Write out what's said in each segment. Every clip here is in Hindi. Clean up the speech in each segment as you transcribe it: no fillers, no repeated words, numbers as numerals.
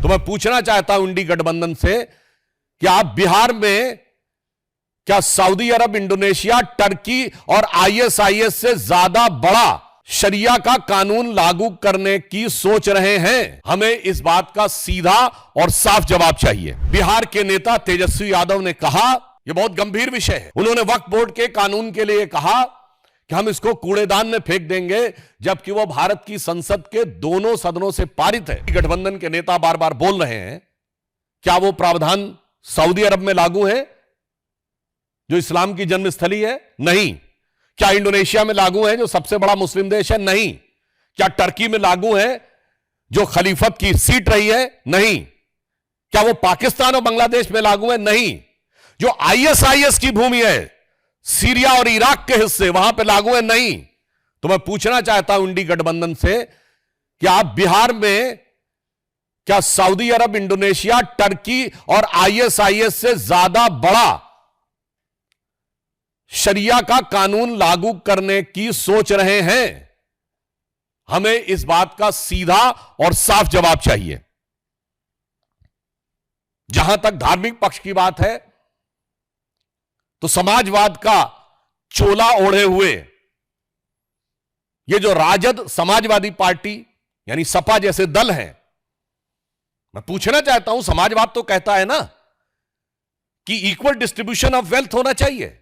तो मैं पूछना चाहता हूं इंडी गठबंधन से कि आप बिहार में क्या सऊदी अरब, इंडोनेशिया, टर्की और आईएसआईएस से ज्यादा बड़ा शरिया का कानून लागू करने की सोच रहे हैं? हमें इस बात का सीधा और साफ जवाब चाहिए। बिहार के नेता तेजस्वी यादव ने कहा, यह बहुत गंभीर विषय है, उन्होंने वक्फ बोर्ड के कानून के लिए कहा कि हम इसको कूड़ेदान में फेंक देंगे, जबकि वो भारत की संसद के दोनों सदनों से पारित है। गठबंधन के नेता बार बार बोल रहे हैं, क्या वो प्रावधान सऊदी अरब में लागू है जो इस्लाम की जन्मस्थली है? नहीं। क्या इंडोनेशिया में लागू है जो सबसे बड़ा मुस्लिम देश है? नहीं। क्या टर्की में लागू है जो खलीफत की सीट रही है? नहीं। क्या वो पाकिस्तान और बांग्लादेश में लागू है? नहीं। जो आईएसआईएस की भूमि है, सीरिया और इराक के हिस्से, वहां पे लागू है? नहीं। तो मैं पूछना चाहता हूं इंडी गठबंधन से कि आप बिहार में क्या सऊदी अरब, इंडोनेशिया, टर्की और आईएसआईएस से ज्यादा बड़ा शरिया का कानून लागू करने की सोच रहे हैं? हमें इस बात का सीधा और साफ जवाब चाहिए। जहां तक धार्मिक पक्ष की बात है, तो समाजवाद का चोला ओढ़े हुए ये जो राजद समाजवादी पार्टी यानी सपा जैसे दल हैं, मैं पूछना चाहता हूं, समाजवाद तो कहता है ना कि इक्वल डिस्ट्रीब्यूशन ऑफ वेल्थ होना चाहिए,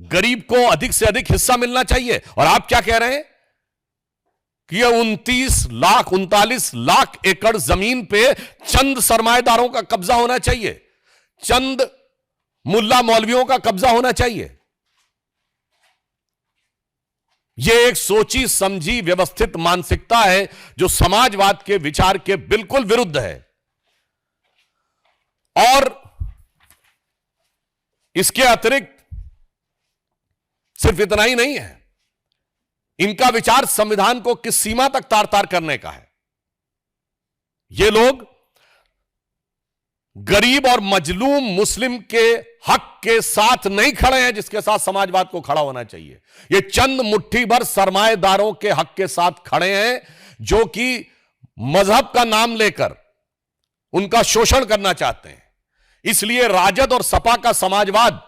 गरीब को अधिक से अधिक हिस्सा मिलना चाहिए। और आप क्या कह रहे हैं कि ये 39 लाख एकड़ जमीन पे चंद सरमाएदारों का कब्जा होना चाहिए, चंद मुल्ला मौलवियों का कब्जा होना चाहिए। यह एक सोची समझी व्यवस्थित मानसिकता है जो समाजवाद के विचार के बिल्कुल विरुद्ध है। और इसके अतिरिक्त सिर्फ इतना ही नहीं है, इनका विचार संविधान को किस सीमा तक तार तार करने का है। ये लोग गरीब और मजलूम मुस्लिम के हक के साथ नहीं खड़े हैं जिसके साथ समाजवाद को खड़ा होना चाहिए। ये चंद मुट्ठी भर सरमाएदारों के हक के साथ खड़े हैं जो कि मजहब का नाम लेकर उनका शोषण करना चाहते हैं। इसलिए राजद और सपा का समाजवाद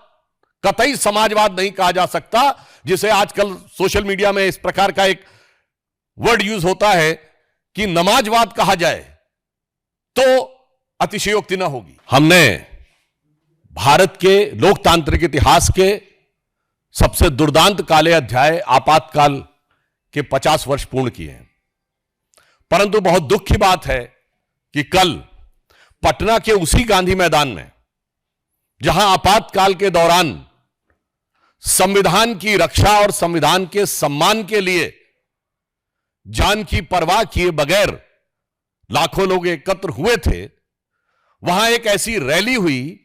कतई समाजवाद नहीं कहा जा सकता, जिसे आजकल सोशल मीडिया में इस प्रकार का एक वर्ड यूज होता है कि नमाजवाद कहा जाए तो अतिशयोक्ति ना होगी। हमने भारत के लोकतांत्रिक इतिहास के सबसे दुर्दांत काले अध्याय आपातकाल के 50 वर्ष पूर्ण किए हैं, परंतु बहुत दुख की बात है कि कल पटना के उसी गांधी मैदान में जहां आपातकाल के दौरान संविधान की रक्षा और संविधान के सम्मान के लिए जान की परवाह किए बगैर लाखों लोग एकत्र हुए थे, वहां एक ऐसी रैली हुई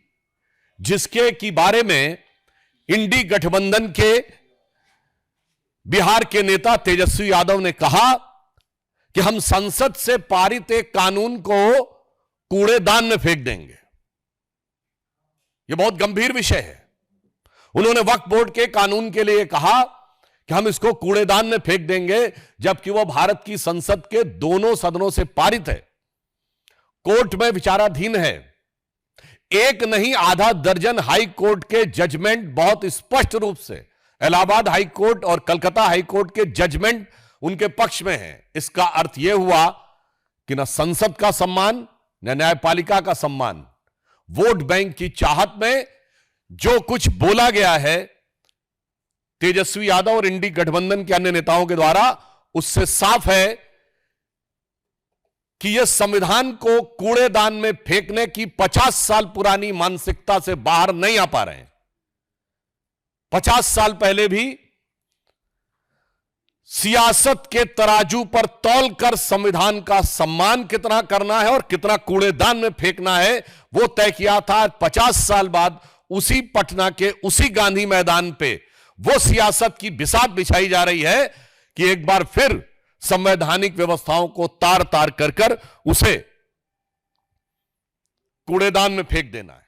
जिसके की बारे में इंडी गठबंधन के बिहार के नेता तेजस्वी यादव ने कहा कि हम संसद से पारित एक कानून को कूड़ेदान में फेंक देंगे। यह बहुत गंभीर विषय है। उन्होंने वक्फ बोर्ड के कानून के लिए कहा कि हम इसको कूड़ेदान में फेंक देंगे, जबकि वह भारत की संसद के दोनों सदनों से पारित है, कोर्ट में विचाराधीन है। एक नहीं आधा दर्जन हाई कोर्ट के जजमेंट बहुत स्पष्ट रूप से इलाहाबाद हाई कोर्ट और कलकत्ता हाई कोर्ट के जजमेंट उनके पक्ष में है। इसका अर्थ यह हुआ कि न संसद का सम्मान न न्यायपालिका का सम्मान, वोट बैंक की चाहत में जो कुछ बोला गया है तेजस्वी यादव और इंडी गठबंधन के अन्य नेताओं के द्वारा, उससे साफ है कि यह संविधान को कूड़ेदान में फेंकने की 50 साल पुरानी मानसिकता से बाहर नहीं आ पा रहे हैं। 50 साल पहले भी सियासत के तराजू पर तौलकर संविधान का सम्मान कितना करना है और कितना कूड़ेदान में फेंकना है वो तय किया था। 50 साल बाद उसी पटना के उसी गांधी मैदान पे वो सियासत की बिसात बिछाई जा रही है कि एक बार फिर संवैधानिक व्यवस्थाओं को तार तार कर उसे कूड़ेदान में फेंक देना है।